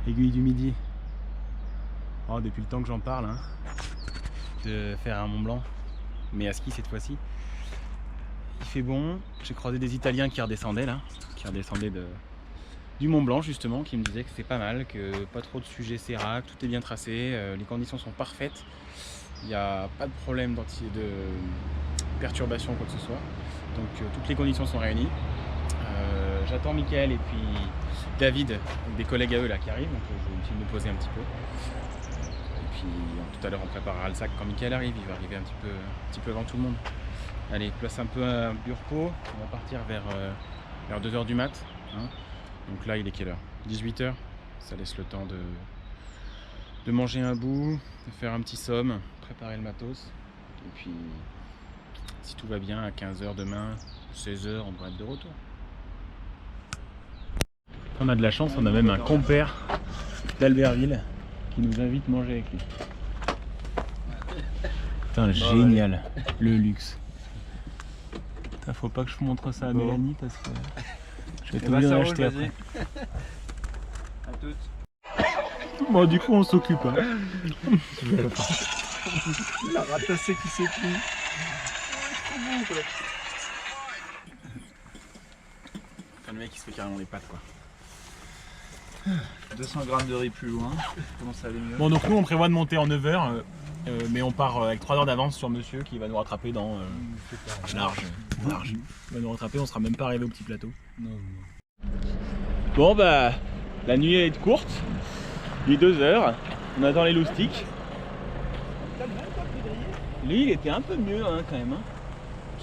Aiguille du Midi. Oh, depuis le temps que j'en parle, hein, de faire un Mont Blanc, mais à ski cette fois-ci. Il fait bon, j'ai croisé des Italiens qui redescendaient là, du Mont Blanc justement, qui me disaient que c'était pas mal, que pas trop de sujets sérac, tout est bien tracé, les conditions sont parfaites, il n'y a pas de problème de perturbation quoi que ce soit, donc toutes les conditions sont réunies. J'attends Mickaël et puis David, donc des collègues à eux là qui arrivent, donc je vais essayer de me poser un petit peu. Et puis tout à l'heure on préparera le sac quand Mickaël arrive, il va arriver un petit peu avant tout le monde. Allez, place un peu un repos, on va partir vers 2h du mat. Hein. Donc là il est quelle heure? 18h, ça laisse le temps de manger un bout, de faire un petit somme, préparer le matos. Et puis si tout va bien, à 15h demain, 16h, on devrait être de retour. On a de la chance, on a même un compère d'Albertville qui nous invite à manger avec lui. Putain, génial, le luxe. Putain, faut pas que je vous montre ça à Mélanie parce que je vais tout bien acheter après. À toutes. Bon, du coup, on s'occupe. Hein. La ratassée qui s'est pris. Enfin, le mec il se fait carrément les pattes quoi. 200 grammes de riz plus loin, comment ça allait mieux? Bon, donc nous on prévoit de monter en 9h, mais on part avec 3 heures d'avance sur monsieur qui va nous rattraper dans large. Il va nous rattraper, on sera même pas arrivé au petit plateau. Non. Bon bah, la nuit est courte, il est 2h, on attend les loustiques. Lui il était un peu mieux hein, quand même. Hein.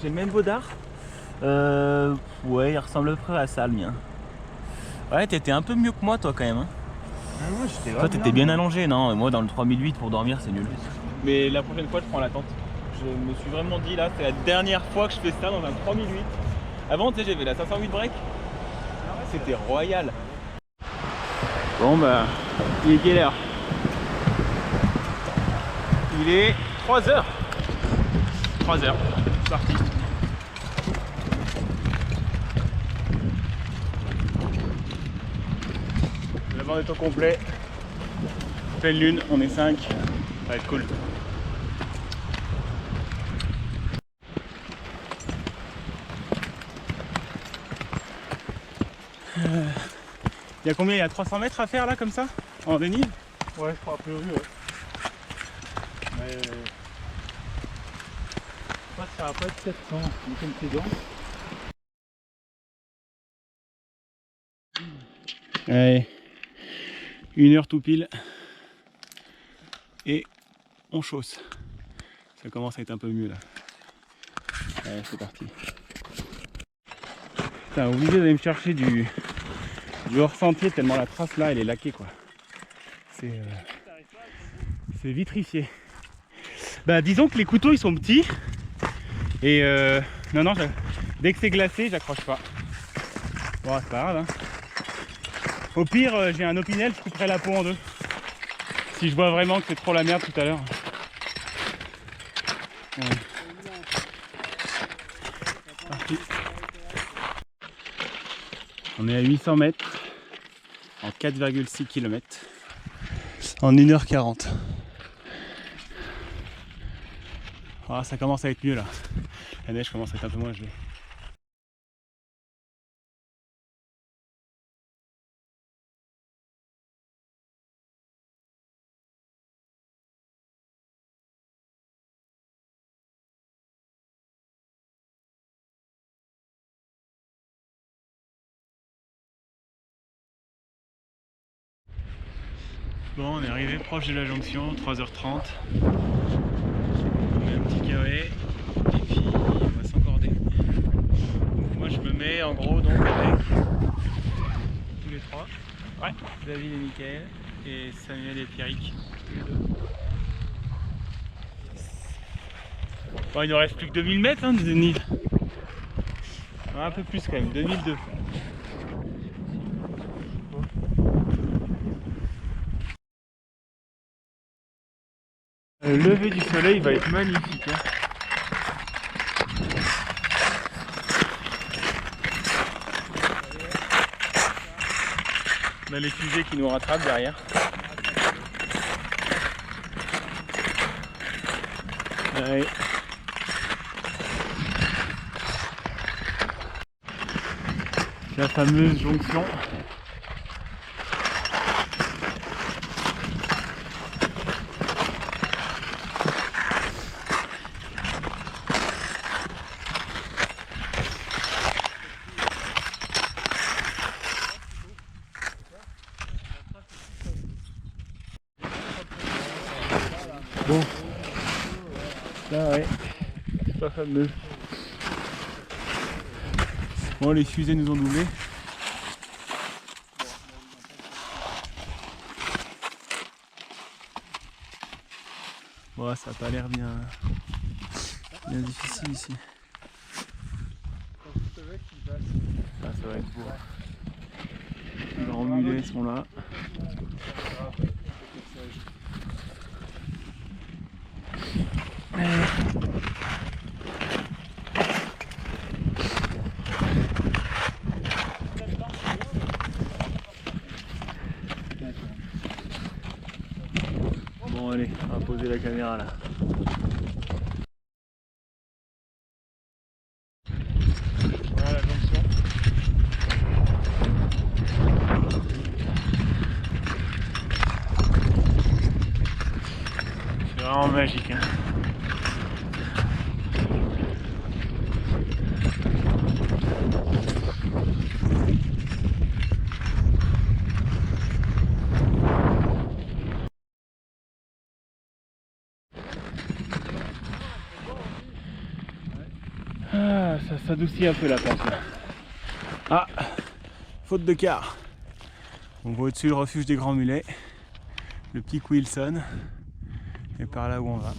J'ai le même baudard. Ouais, il ressemble à peu près à ça le mien. Ouais, t'étais un peu mieux que moi toi quand même. Hein. Ah ouais, j'étais Toi t'étais bien allongé, non? Moi dans le 3008 pour dormir c'est nul. Mais la prochaine fois je prends la tente. Je me suis vraiment dit là, c'est la dernière fois que je fais ça dans un 3008. Avant tu sais j'avais la 508 break. C'était royal. Bon bah, il est quelle heure? Il est 3h. 3h, c'est parti. La bande est au complet. Pleine lune, on est 5. Ça va être cool. Il y a combien? Il y a 300 mètres à faire là comme ça? En dénive? Ouais, je crois a priori, ouais. Mais... je crois que ça va pas être 700, donc comme c'est dense. Allez, 1h tout pile. Et on chausse. Ça commence à être un peu mieux là. Allez, c'est parti. Putain, obligé d'aller me chercher du hors sentier tellement la trace là elle est laquée quoi. C'est vitrifié. Bah disons que les couteaux ils sont petits. Et non, dès que c'est glacé j'accroche pas. Bon c'est pas grave hein. Au pire j'ai un opinel, je couperai la peau en deux. Si je vois vraiment que c'est trop la merde tout à l'heure. Ouais. Parti. On est à 800 mètres en 4,6 km en 1h40. Ah, ça commence à être mieux là. La neige commence à être un peu moins gelée. Bon, on est arrivé proche de la jonction, 3h30. On met un petit kawaii et puis on va s'encorder. Moi je me mets en gros donc avec tous les trois. Ouais. David et Mickaël et Samuel et Pierrick. Tous les deux. Bon, il ne reste plus que 2000 mètres hein, de dénive. Un peu plus quand même, 2002. Le lever du soleil va être magnifique. Hein. On a les fusées qui nous rattrapent derrière. Ouais. La fameuse jonction. Bon, là ouais, c'est pas fameux. Bon, les fusées nous ont doublé. Bon, ça a pas l'air bien difficile ici. Ça va être beau. Les grands mulets sont là. Bon allez, on va poser la caméra là. Voilà la jonction. C'est vraiment magique, hein. Ah, ça s'adoucit un peu la pente là. Ah, faute de quart. On voit au-dessus le refuge des Grands Mulets, le pic Wilson, et par là où on va.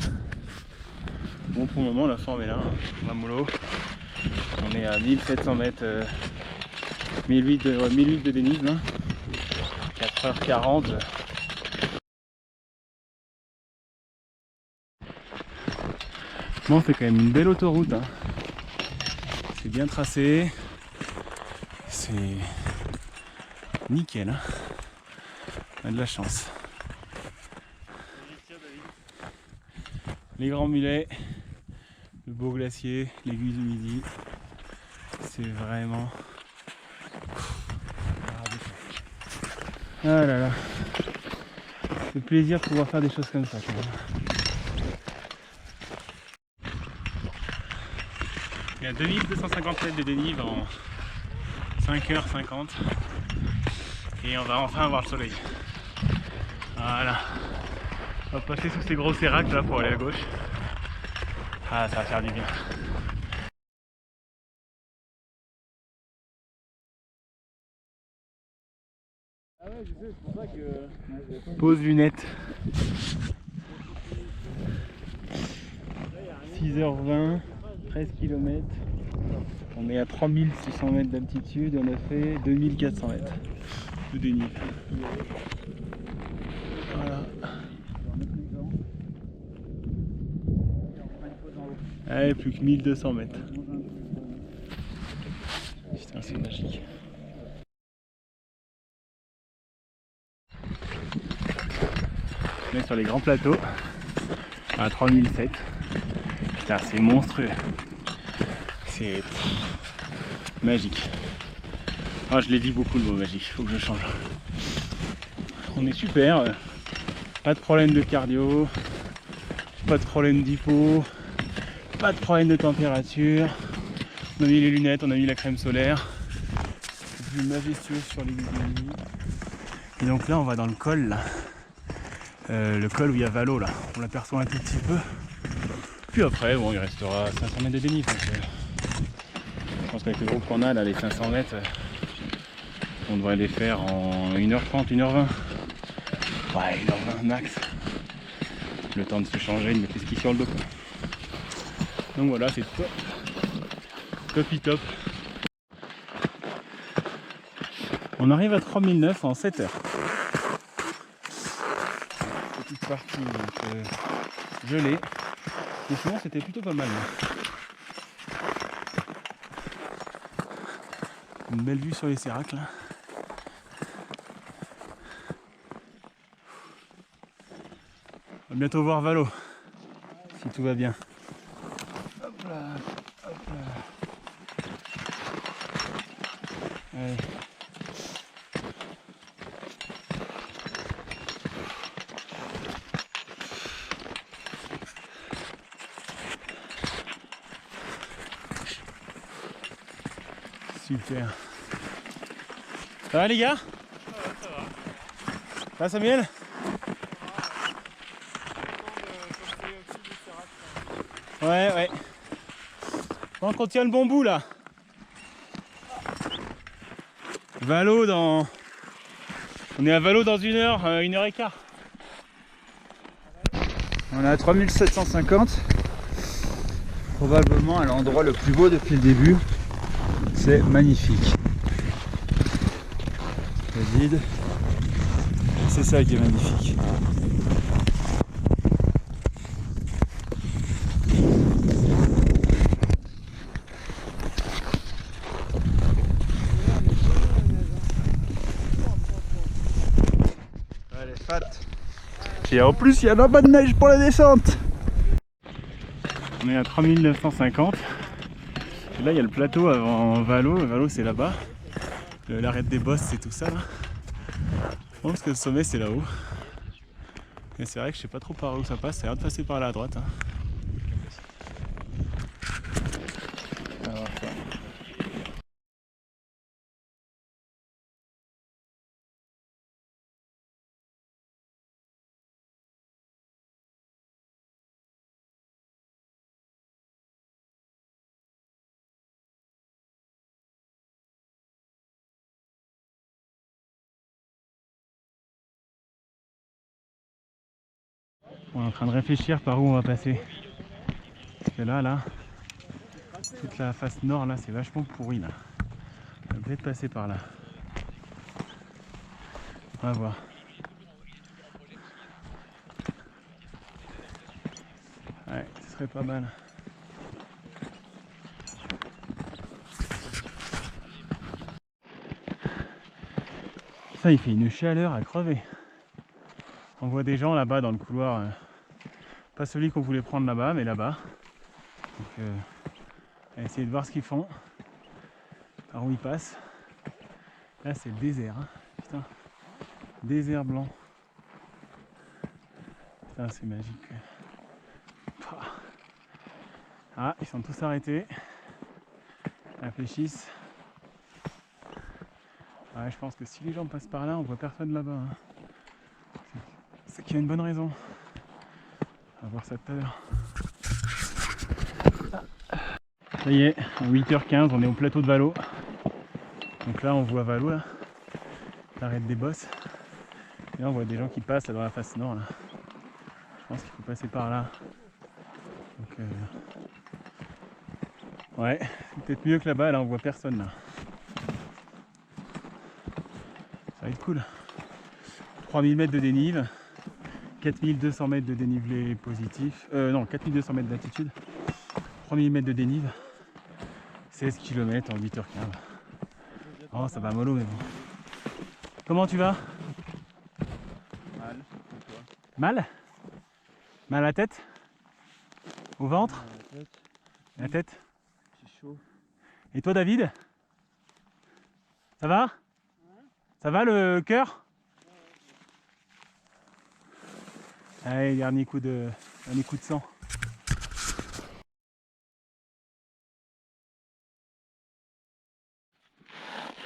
Bon, pour le moment la forme est là, hein. On va mollo. On est à 1700 mètres, 1008 de dénive, hein. 4h40. Bon, c'est quand même une belle autoroute, hein. C'est bien tracé, c'est nickel, hein. On a de la chance. Les Grands Mulets, le beau glacier, l'aiguille du Midi, c'est vraiment... Ah là là, c'est plaisir de pouvoir faire des choses comme ça quand même. Il y a 2250 mètres de dénive en 5h50 et on va enfin avoir le soleil. Voilà. On va passer sous ces gros séracs là pour aller à gauche. Ah, ça va faire du bien. Ah ouais, je sais, c'est pour ça que... Pose lunettes. 6h20, 13 km. On est à 3600 mètres d'altitude et on a fait 2400 mètres de dénive. Voilà. Allez, plus que 1200 mètres. Putain, c'est magique. On est sur les grands plateaux à 3007. Putain, c'est monstrueux. C'est magique. Ah, je l'ai dit beaucoup le mot magique, faut que je change. On est super, pas de problème de cardio, pas de problème d'hypo, pas de problème de température. On a mis les lunettes, on a mis la crème solaire. C'est plus majestueux sur les vidéos. Et donc là on va dans le col là. Le col où il y a Valo là, on l'aperçoit un tout petit peu. Puis après bon il restera 500 mètres de dénive. Je pense qu'avec le groupe qu'on a là, les 500 mètres, on devrait les faire en 1h30, 1h20. Ouais, 1h20 max. Le temps de se changer, de mettre les skis sur le dos. Donc voilà, c'est top. Topi top. On arrive à 3009 en 7 heures. Petite partie donc, gelée. Et sinon c'était plutôt pas mal. Une belle vue sur les séracs là. va bientôt voir Valo, si tout va bien. Hop là, hop là. Allez. Super. Ça va les gars? Ça va. Ça va Samuel? Ouais. Donc on tient le bon bout là. Valo dans... On est à Valo dans 1 heure, 1h15. On est à 3750. Probablement à l'endroit le plus beau depuis le début. C'est magnifique. C'est vide. C'est ça qui est magnifique. Allez, fat. Et en plus, il y a pas de neige pour la descente. On est à 3950. Et là il y a le plateau avant Valo. Valo c'est là-bas. L'arête des bosses c'est tout ça là. Je pense que le sommet c'est là-haut. Et c'est vrai que je sais pas trop par où ça passe. Ça a l'air de passer par là à droite. Hein. Alors, on est en train de réfléchir par où on va passer. Parce que là, toute la face nord là c'est vachement pourri là. On va peut-être passer par là. On va voir. Ouais, ce serait pas mal. Ça il fait une chaleur à crever. On voit des gens là-bas dans le couloir. Pas celui qu'on voulait prendre là-bas, mais là-bas. Donc on va essayer de voir ce qu'ils font. Par où ils passent. Là c'est le désert. Hein. Putain. Désert blanc. Putain c'est magique. Ah, ils sont tous arrêtés. Ils réfléchissent. Ouais, je pense que si les gens passent par là, on voit personne là-bas. Hein. C'est qu'il y a une bonne raison. On va voir ça tout à l'heure. Ça y est, à 8h15, on est au plateau de Valo. Donc là, on voit Valo, là. L'arête des bosses. Et là, on voit des gens qui passent là, dans la face nord. Là. Je pense qu'il faut passer par là. Donc, ouais, c'est peut-être mieux que là-bas. Là, on voit personne. Là. Ça va être cool. 3000 mètres de dénive. 4200 mètres de dénivelé positif. Non, 4200 mètres d'altitude. 3000 mètres de dénive. 16 km en 8h15. Oh, ça va mollo, mais bon. Comment tu vas? Mal. Mal? Mal à la tête? Au ventre? La tête? C'est chaud. Et toi, David? Ça va? Ça va le cœur? Allez, dernier coup de sang.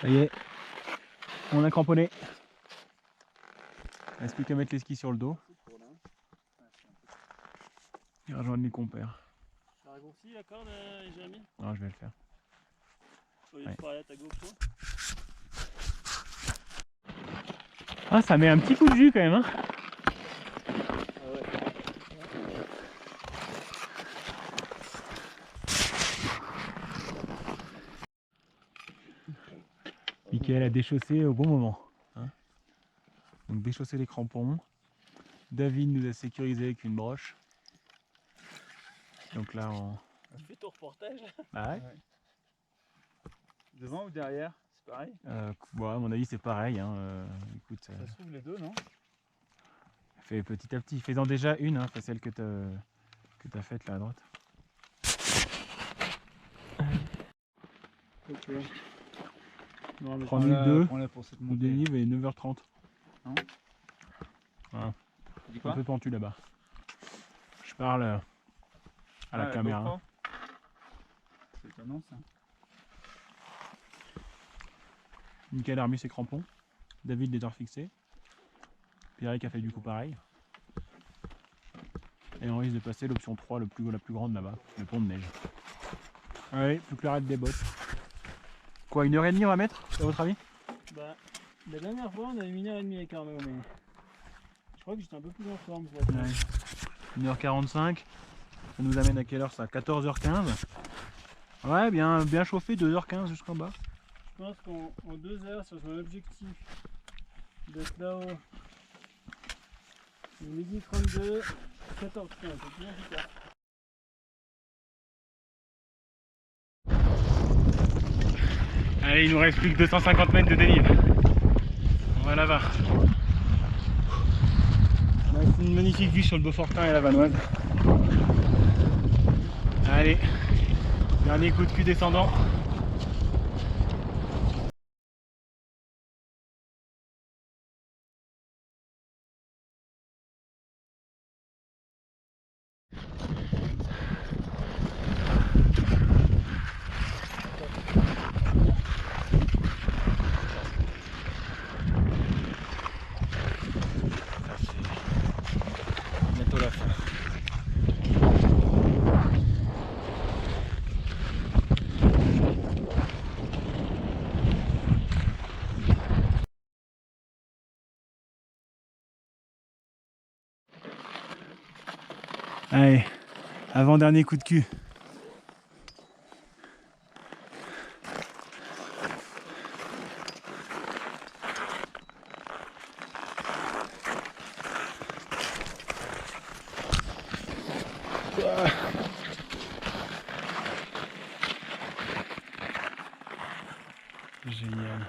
Ça y est, on a cramponné. Il reste plus qu'à mettre les skis sur le dos et rejoindre les compères. T'as raccourci la corde, Jérémy? Non, je vais le faire. Au lieu de parler à ta GoPro. Ah, ça met un petit coup de jus quand même. Hein. Ah ouais. Mickaël a déchaussé au bon moment. Hein. Donc déchausser les crampons. David nous a sécurisé avec une broche. Donc là on... Tu fais ton reportage là? Bah ouais. Devant ou derrière? C'est pareil? Bon, à mon avis c'est pareil. Hein. Écoute, Ça se trouve les deux, non? Fais petit à petit. Fais-en déjà une, hein, celle que t'as faite là à droite. Ok. Non, mais Prends-lui deux. prends-la pour cette Le montée. dénive est 9h30. Non. Voilà. Tu dis Un quoi? peu pentu là-bas. Je parle à la caméra. GoPro. C'est étonnant ça. Mickaël a remis ses crampons. David les heures fixées. Pierrick a fait du coup pareil. Et on risque de passer l'option 3 la plus grande là-bas, le pont de neige. Allez, plus que l'arrêt des bottes. Quoi, 1h30 on va mettre, à votre avis? Bah, la dernière fois on avait mis 1h30 avec Arnaud, mais je crois que j'étais un peu plus en forme. Pour Ouais. 1h45. Ça nous amène à quelle heure ça? 14h15. Ouais, bien chauffé, 2h15 jusqu'en bas. Je pense qu'en 2 heures, sur mon objectif d'être là-haut, midi 32, 14h15, c'est bien plus tard. Allez, il nous reste plus que 250 mètres de dénive. On va là-bas. On a une magnifique vue sur le Beaufortin et la Vanoise. Allez, dernier coup de cul descendant. Bientôt la fin. Allez, avant-dernier coup de cul. Génial.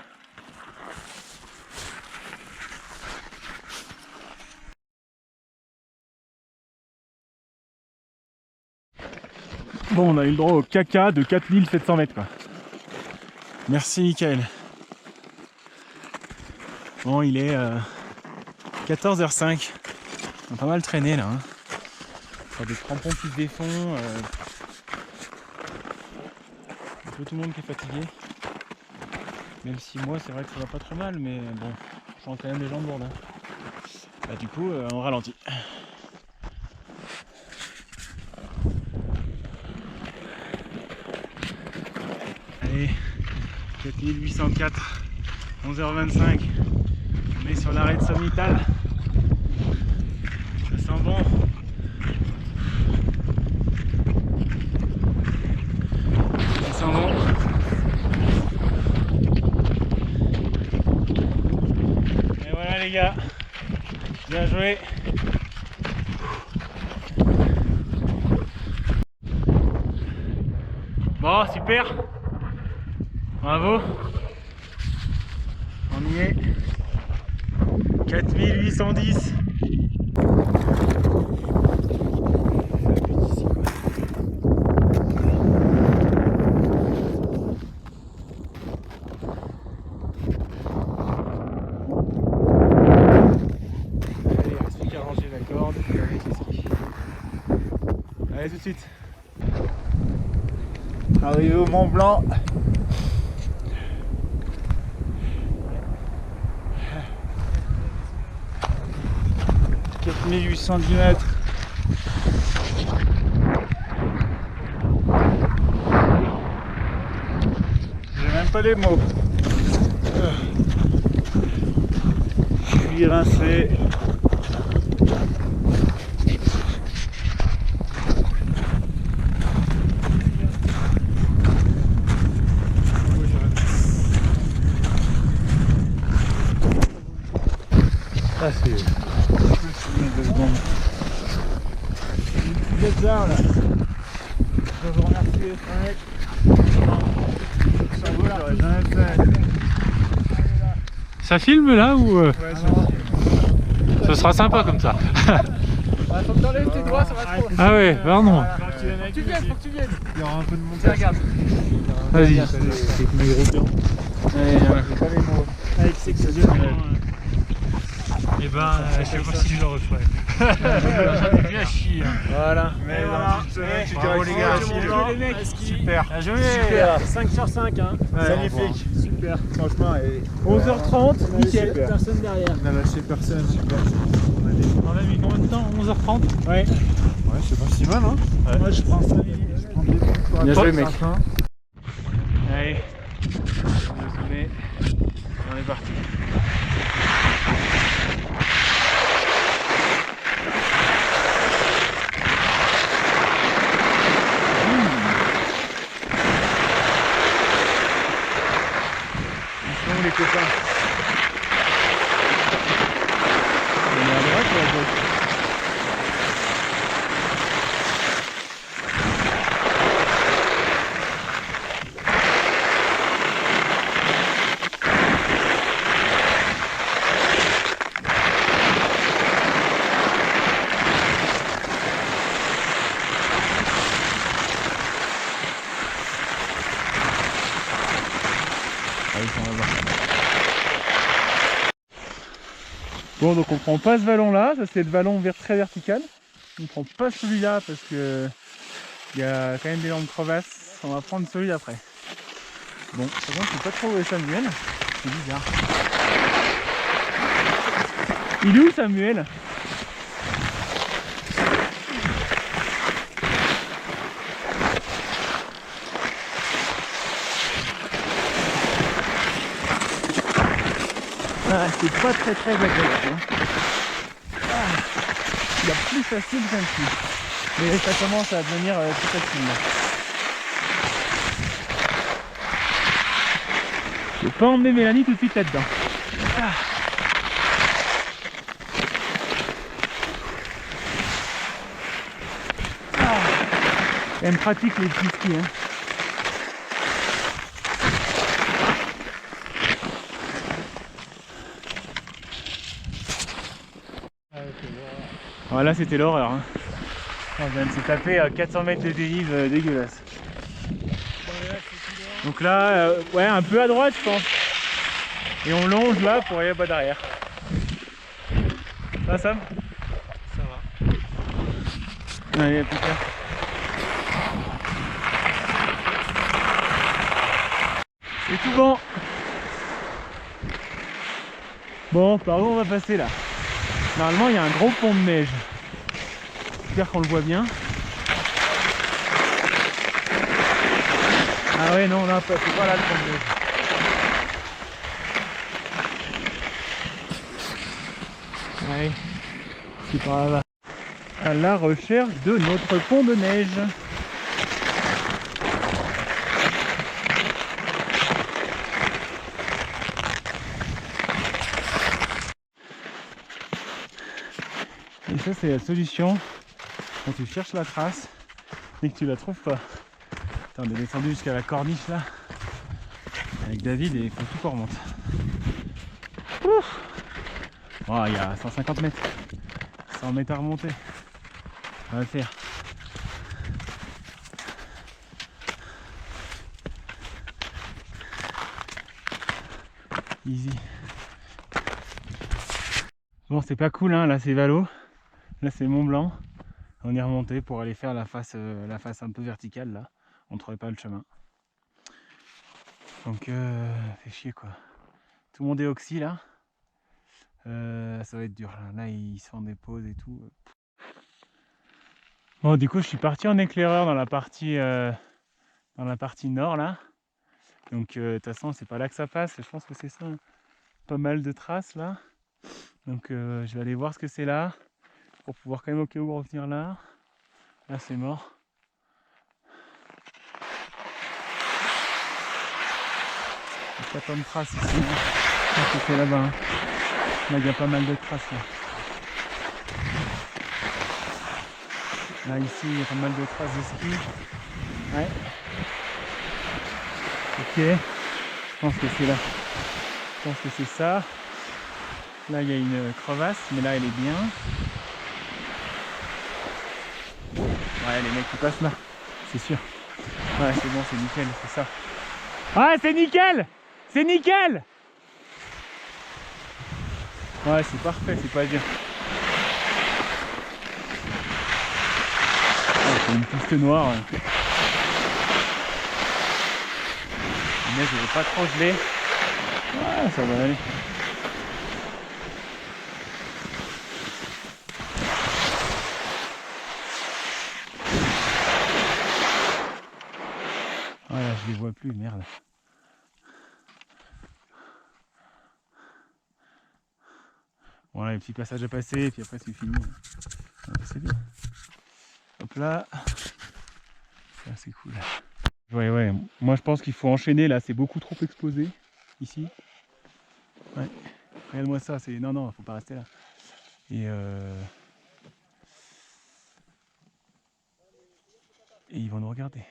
Bon, on a eu le droit au caca de 4700 mètres quoi. Merci Mickaël. Bon, il est 14h05. On a pas mal traîné là. Hein. Il y a des crampons qui se défont. Un peu tout le monde qui est fatigué. Même si moi c'est vrai que ça va pas trop mal, mais bon, je sens quand même les jambes lourdes. Hein. Bah, du coup, on ralentit. Allez, 4804, 11h25. On est sur l'arrêt de Sommital. Ça sent bon. Ça sent bon. Et voilà les gars. Bien joué. Bon, super. Bravo. On y est. 4810. Allez, tout de suite. Arrivé au Mont Blanc. « 4810 mètres. J'ai même pas les mots. Je suis rincé. Ah, c'est 2 secondes. Vous êtes là, là. Je vous remercie, Franck. Ça vaut, j'aurais jamais fait. Ça filme là ou Ouais, ça filme. Ce sera sympa comme ça. Ah, faut que t'enlèves tes doigts, ça va trop. Ah ouais, pardon. Faut que tu viennes, faut que tu viennes. Il y aura un peu de montage. Regarde. Vas-y. Avec mes gros gants. Avec c'est que ça dure. Et ben, je sais pas si je le referai. J'en ai bien chier. Voilà. Mais voilà. Bravo les gars, les mecs. super. Bien joué. Super. 5 sur 5 hein. Magnifique. Super. Franchement, 11h30, nickel. super. Personne derrière. on a lâché personne. Super. On a mis combien de temps? 11h30. Ouais. Ouais, c'est pas si mal, hein. Moi je prends 5 minutes. Je prends des trucs pour Bien la joué, porte, mec. ça, hein. Allez, on est au sommet. On est parti. Ils sont où les copains? On est à droite ou à gauche? Bon, donc on prend pas ce vallon là, ça c'est le vallon très vertical. On prend pas celui-là parce que il y a quand même d'énormes crevasses. On va prendre celui d'après. Bon, par contre, je sais pas trop où est Samuel. C'est bizarre. Il est où Samuel? Ah, c'est pas très agréable. Hein. Ah, il y a plus facile qu'un petit. Mais ça commence à devenir plus facile. Là. Je vais pas emmener Mélanie tout de suite là-dedans. Ah. Ah. Elle pratique les petits skis. Hein. Voilà, c'était l'horreur. Hein. On vient de se taper à 400 mètres de dénive dégueulasse. Donc là, ouais, un peu à droite, je pense. Et on longe là pour aller à bas derrière. Ça va, Sam? Ça va. Allez, à plus tard. C'est tout bon. Bon, par où on va passer là? Normalement, il y a un gros pont de neige. J'espère qu'on le voit bien. Ah ouais, non, là, c'est pas là le pont de neige. Allez, c'est par là. À la recherche de notre pont de neige. Et ça, c'est la solution quand tu cherches la trace et que tu la trouves pas. Attends, on est descendu jusqu'à la corniche là avec David et il faut tout qu'on remonte. Ouf. Oh, il y a 150 mètres, 100 mètres à remonter. On va le faire. Easy. Bon, c'est pas cool, hein, là c'est Valo. Là c'est Mont Blanc. On est remonté pour aller faire la face un peu verticale là. On trouvait pas le chemin. Donc fait chier quoi. Tout le monde est oxy là. Ça va être dur là. Là ils se font des pauses et tout. Bon du coup je suis parti en éclaireur dans la partie nord là. Donc de toute façon c'est pas là que ça passe. Je pense que c'est ça. Hein. Pas mal de traces là. Donc je vais aller voir ce que c'est là. Pour pouvoir quand même au cas où revenir là. Là c'est mort. Il n'y a pas tant de traces ici. Je pense que c'est là-bas. Hein. Là il y a pas mal de traces là. Là ici il y a pas mal de traces de ski. Ouais. Ok. Je pense que c'est là. Je pense que c'est ça. Là il y a une crevasse, mais là elle est bien. Ouais, les mecs qui passent là, c'est sûr. Ouais, c'est bon, c'est nickel, c'est ça. Ouais, c'est nickel! C'est nickel! Ouais, c'est parfait, c'est pas bien. Ouais, c'est une piste noire. Mais je vais pas trop geler. Ouais, ça va aller. Voilà, je les vois plus, merde. Voilà, les petits passages à passer, et puis après c'est fini. Ouais, c'est bien. Hop là. Ça c'est cool. Ouais, ouais, moi je pense qu'il faut enchaîner là, c'est beaucoup trop exposé ici. Ouais, regarde-moi ça, c'est. Non, non, faut pas rester là. Et ils vont nous regarder.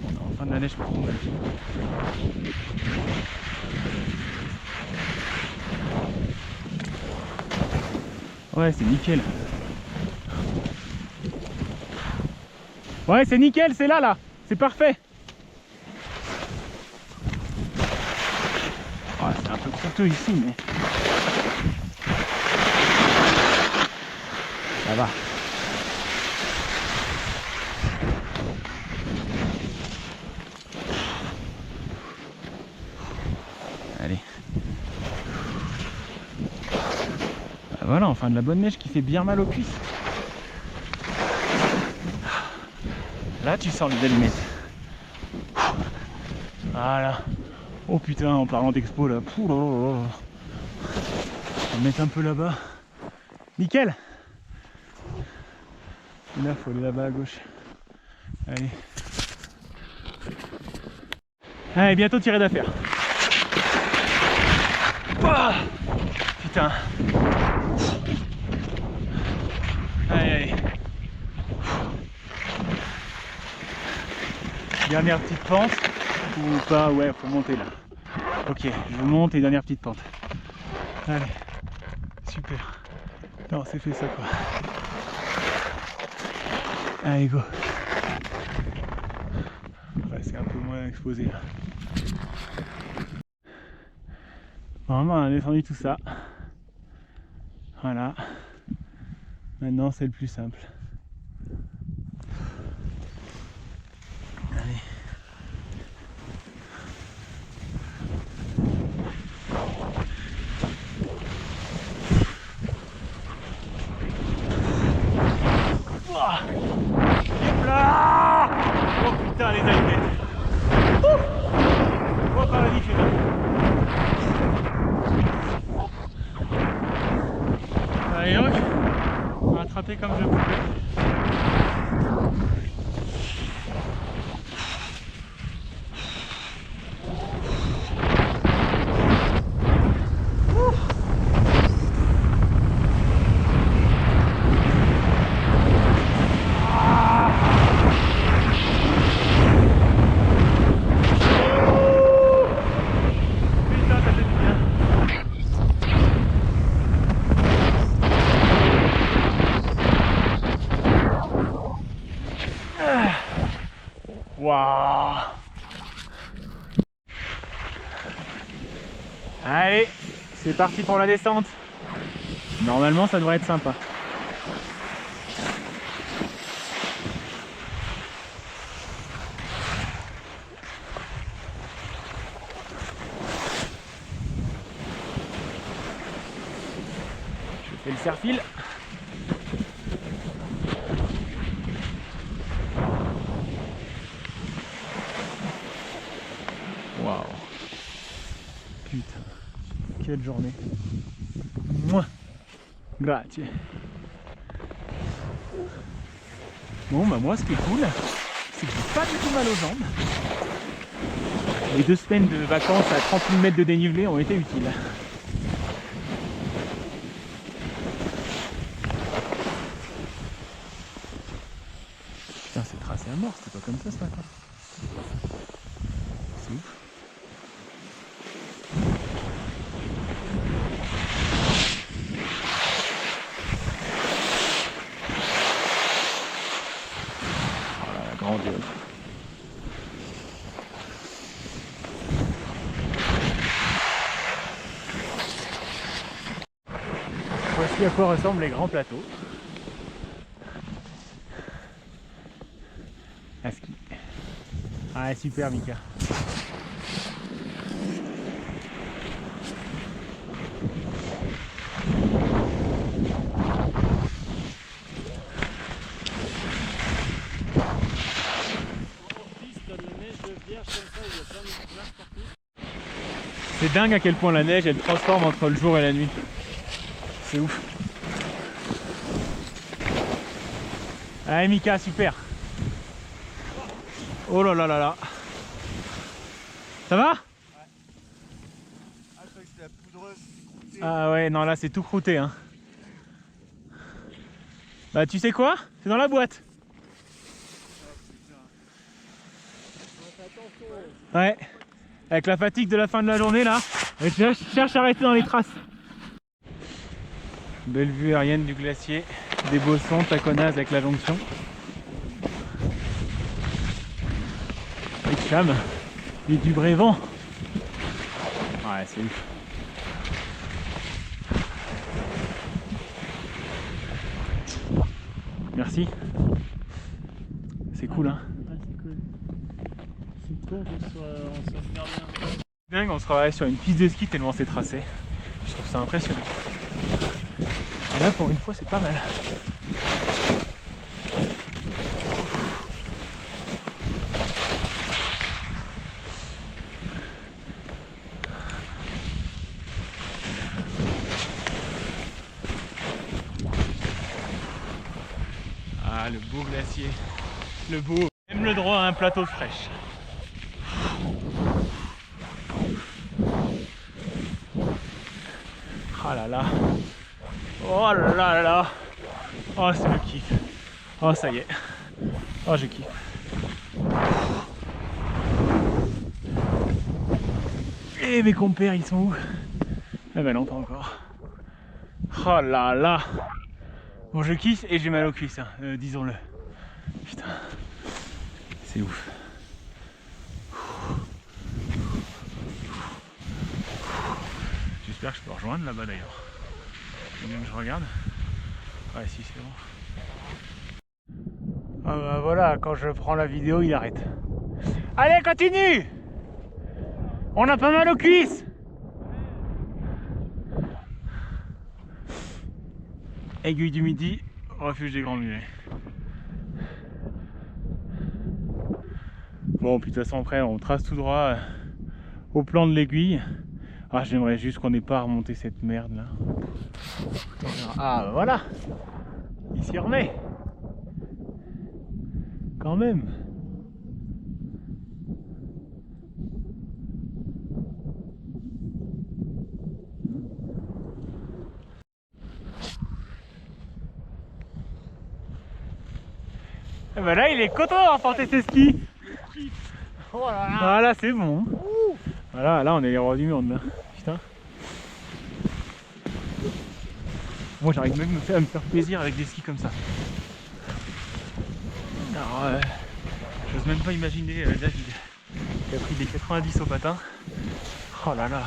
On est en fin de la neige pour nous. Ouais, c'est nickel. Ouais, c'est nickel, c'est là, c'est parfait. Oh, c'est un peu croûteux ici, mais ça va. Allez. Voilà, enfin de la bonne neige qui fait bien mal aux cuisses. Là, tu sens les allumettes. Voilà. Oh putain, en parlant d'expo là. Pouh là là là. On va mettre un peu là-bas. Nickel. Et là, faut aller là-bas à gauche. Allez. Allez, bientôt tiré d'affaire. Oh, putain. Allez, allez. Dernière petite pente. Ou pas, ouais, faut monter là. Ok, je monte et dernière petite pente. Allez. Super. Non, c'est fait ça quoi. Allez, go. Ouais, c'est un peu moins exposé là. Normalement, on a descendu tout ça. Voilà. Maintenant, c'est le plus simple. Allez. Hop là! Oh putain, les allumettes! Oh, paradis, je suis là. Allez, donc, on va attraper comme je pouvais. Waouh! Allez, c'est parti pour la descente. Normalement, ça devrait être sympa. Je fais le serre-fil. Waouh! Putain, quelle journée! Moi, grazie. Bon, bah moi, ce qui est cool, c'est que j'ai pas du tout mal aux jambes. Les 2 semaines de vacances à 30 000 mètres de dénivelé ont été utiles. Putain, c'est tracé à mort, c'était pas comme ça ce matin. C'est ouf. Grandiose. Voici à quoi ressemblent les grands plateaux. À ski. Ah super Mika. C'est dingue à quel point la neige elle transforme entre le jour et la nuit. C'est ouf. Allez Mika, super. Oh là là là là. Ça va? Ah ouais, non là c'est tout croûté hein. Bah tu sais quoi? C'est dans la boîte. Ouais. Avec la fatigue de la fin de la journée là, je cherche à rester dans les traces. Belle vue aérienne du glacier, des Bossons, Taconaz avec la jonction. Avec Cham et du Brévent. Ouais, c'est ouf. Merci. C'est cool hein. Ouais, c'est cool. C'est con qu'on soit super bien. Dingue, on se travaille sur une piste de ski tellement c'est tracé. Je trouve ça impressionnant. Et là pour une fois c'est pas mal. Ah le beau glacier. Le beau. Même le droit à un plateau de fraîche. Ah là là. Oh là là. Oh c'est le kiff. Oh ça y est. Oh je kiffe. Et mes compères ils sont où? Eh ben non pas encore. Oh là là. Bon je kiffe et j'ai mal aux cuisses hein, disons-le. Putain. C'est ouf. J'espère que je peux rejoindre là-bas d'ailleurs. Même je regarde. Ouais si c'est bon. Ah bah voilà, quand je prends la vidéo il arrête. Allez continue. On a pas mal aux cuisses. Aiguille du Midi, refuge des Grands Mulets. Bon puis de toute façon après on trace tout droit au plan de l'aiguille. Ah j'aimerais juste qu'on n'ait pas remonté cette merde là. Ah bah voilà. Il s'y remet. Quand même. Et ben là il est content d'avoir porté ses skis. Oh là là. Voilà c'est bon. Voilà là on est les rois du monde là. Putain. Moi j'arrive même à me faire plaisir avec des skis comme ça. Alors j'ose même pas imaginer David qui a pris des 90 au patin. Oh là là.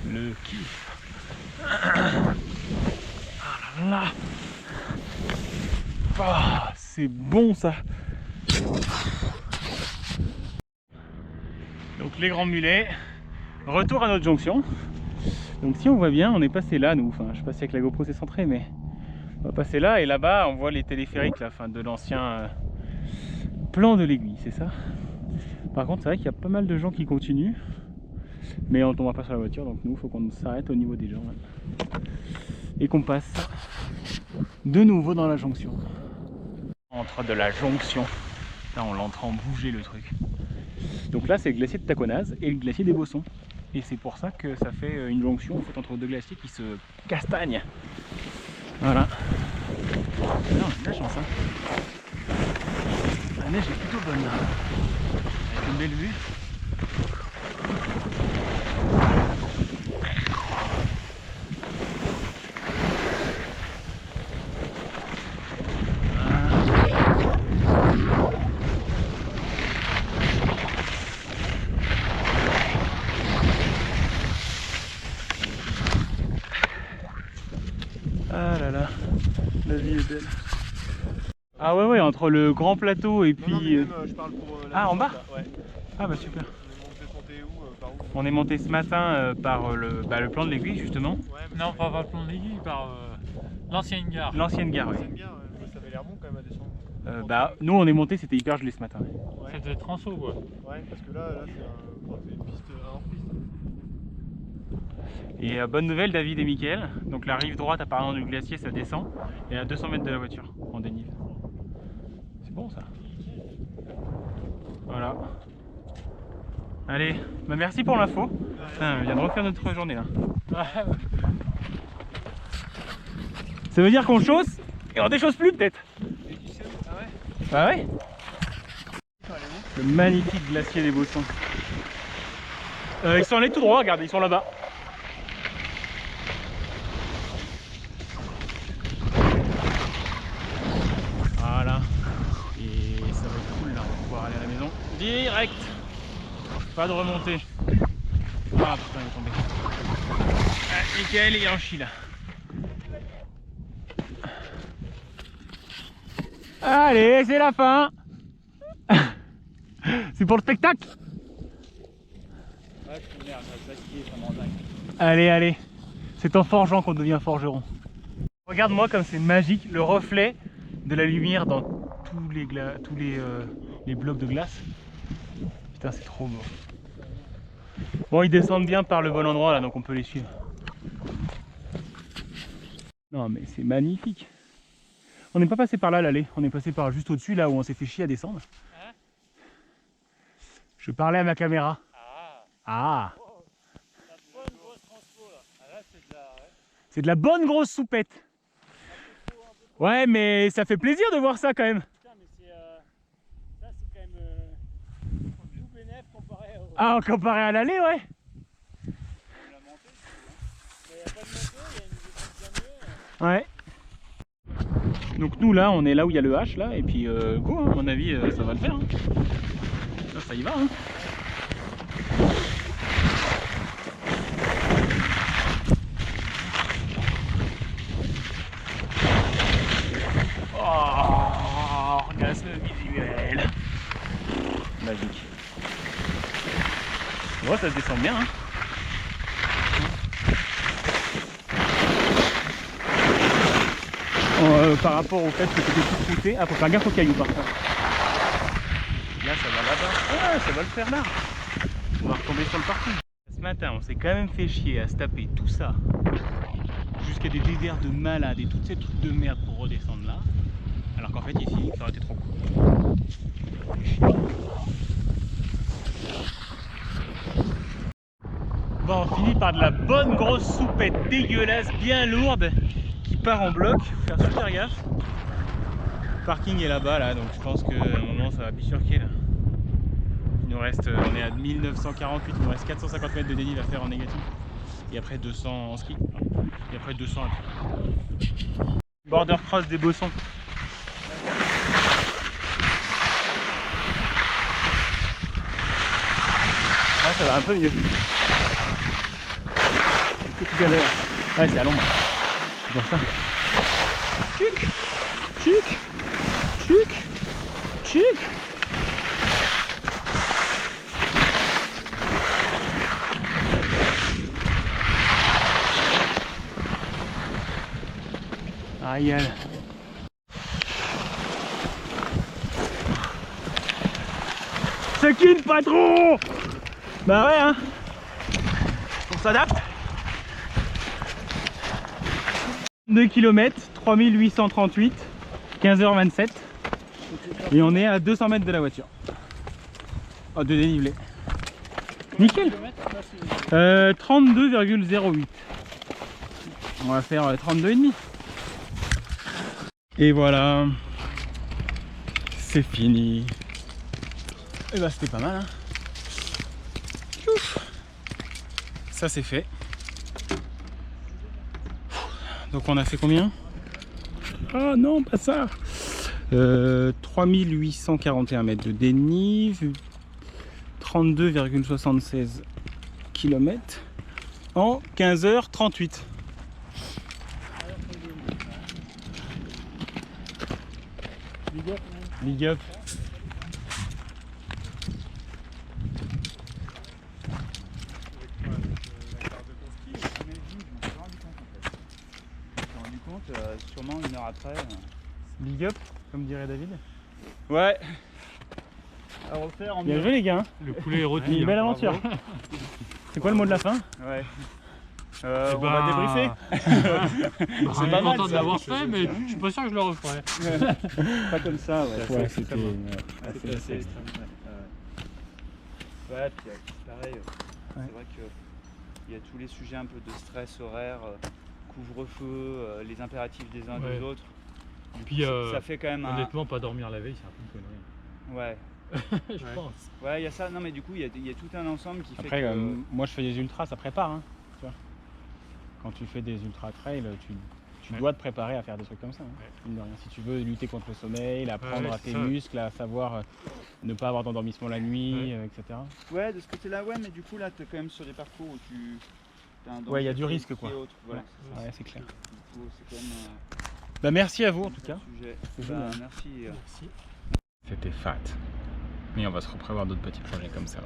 Le kiff. Ah là là. Ah, c'est bon ça. Donc les Grands Mulets, retour à notre jonction. Donc si on voit bien, on est passé là nous, enfin je sais pas si avec la GoPro c'est centré mais on va passer là et là-bas on voit les téléphériques là, fin de l'ancien plan de l'aiguille, c'est ça. Par contre c'est vrai qu'il y a pas mal de gens qui continuent mais on ne tombera pas sur la voiture donc nous il faut qu'on s'arrête au niveau des gens là. Et qu'on passe de nouveau dans la jonction. Entre de la jonction, là on l'entend bouger le truc. Donc là c'est le glacier de Taconaz et le glacier des Bossons. Et c'est pour ça que ça fait une jonction en fait, entre deux glaciers qui se castagnent. Voilà. Là on a de la chance hein. La neige est plutôt bonne là. Avec une belle vue. Ah là là, la vie est belle. Ah ouais, entre le grand plateau et puis... Non, mais même, je parle pour Ah, en bas là. Ouais. Ah bah super. On est monté où par où? On est monté ce matin par le plan de l'aiguille justement. Ouais, mais Non, pas par le plan de l'aiguille, par l'ancienne gare. L'ancienne gare, c'est oui. bien, ça avait l'air bon quand même à descendre. Bah nous on est monté, c'était hyper gelé ce matin. Ouais. C'était Transo quoi. Ouais, parce que là c'est une piste hors piste. Et bonne nouvelle David et Mickaël, donc la rive droite apparemment du glacier ça descend et à 200 mètres de la voiture en dénive. C'est bon ça. Voilà. Allez, bah merci pour l'info. Putain, on vient de refaire notre journée là. Ça veut dire qu'on chausse et on déchausse plus peut-être. Ah ouais. Le magnifique glacier des Bossons. Ils sont allés tout droit, regarde, ils sont là-bas. Voilà. Et ça va être cool là, on va pouvoir aller à la maison. Direct. Pas de remontée. Ah putain, il est tombé. Ah, Mickaël il est en chie là. Allez, c'est la fin. C'est pour le spectacle. Allez, c'est en forgeant qu'on devient forgeron. Regarde-moi comme c'est magique, le reflet de la lumière dans tous les blocs de glace. Putain, c'est trop beau. Bon, ils descendent bien par le bon endroit là, donc on peut les suivre. Non mais c'est magnifique. On n'est pas passé par là l'allée, on est passé par juste au-dessus là où on s'est fait chier à descendre. Je parlais à ma caméra. Ah. C'est de la bonne grosse soupette. Ouais, mais ça fait plaisir de voir ça quand même. Putain, mais ça c'est quand même tout bénef comparé au... Ah, comparé à l'allée, ouais. Mais il n'y a pas de moto, il y a une descente bien mieux. Ouais. Donc nous là, on est là où il y a le H là, et puis go, hein, à mon avis, ça va le faire. Hein. Là, ça y va. Hein. Oh, orgasme visuel. Magique. Ouais, ça descend bien. Hein. Par rapport au fait que c'était tout croûté. Ah, faut faire gaffe aux cailloux par contre. Là, ça va là-bas. Ouais, ça va le faire là. On va retomber sur le parking. Ce matin, on s'est quand même fait chier à se taper tout ça jusqu'à des déserts de malades et toutes ces trucs de merde pour redescendre là. Alors qu'en fait, ici, ça aurait été trop cool. Bon, on finit par de la bonne grosse soupette dégueulasse, bien lourde, qui part en bloc. Faut faire super gaffe. Le parking est là-bas, là, donc je pense qu'à un moment ça va bifurquer là. Il nous reste, on est à 1948, il nous reste 450 mètres de dénive à faire en négatif. Et après 200 en ski. Et après 200 à pied. Border cross des Bossons. Ah, ça va un peu mieux. Tout galère. Ouais, c'est à l'ombre. C'est pour ça. Tchic, tchic, tchic, tchic. Ariel. C'est qui le patron? Bah ouais hein. On s'adapte. 2 km, 3838, 15h27. Et on est à 200 mètres de la voiture. Oh, de dénivelé. Nickel. 32,08. On va faire 32,5. Et voilà. C'est fini. Et bah c'était pas mal hein. Ouf. Ça c'est fait. Donc on a fait combien? Ah non, pas ça. 3841 mètres de dénive, 32,76 km en 15h38. Big up. rendu compte sûrement une heure après. Big up, comme dirait David. Ouais. À refaire en Bien mieux. joué les gars. Le poulet est rôti. Une belle aventure. C'est quoi le mot de la fin? Ouais. Eh On va débriefer. C'est pas mal, content de ça. l'avoir fait, mais je suis pas sûr que je le referai. Pas comme ça, ouais. Ouais, c'était C'était assez extrême. Ouais, puis pareil, c'est vrai qu'il y a tous les sujets un peu de stress horaire, couvre-feu, les impératifs des uns Ouais. des autres. Et puis, Ça fait quand même un. honnêtement, pas dormir la veille, c'est un peu une connerie. Ouais. Je pense. Ouais, il y a ça. Non, mais du coup, il y a tout un ensemble qui Après, fait que. moi je fais des ultras, ça prépare. Hein, tu vois. Quand tu fais des ultra trail, tu Ouais. dois te préparer à faire des trucs comme ça. Hein, mine de rien. Si tu veux lutter contre le sommeil, apprendre à c'est tes ça. muscles, à savoir ne pas avoir d'endormissement la nuit, etc. Ouais, de ce côté-là, ouais, mais du coup, là, t'es quand même sur des parcours où tu. T'as un Ouais, il y a danger du risque, qui est quoi. autre. Voilà, c'est ça. Ouais, c'est clair. Du coup, c'est quand même. Bah merci à vous en tout cas. un sujet. C'est Bah, cool, merci. Merci. C'était fat. Mais on va se reprévoir d'autres petits projets comme ça.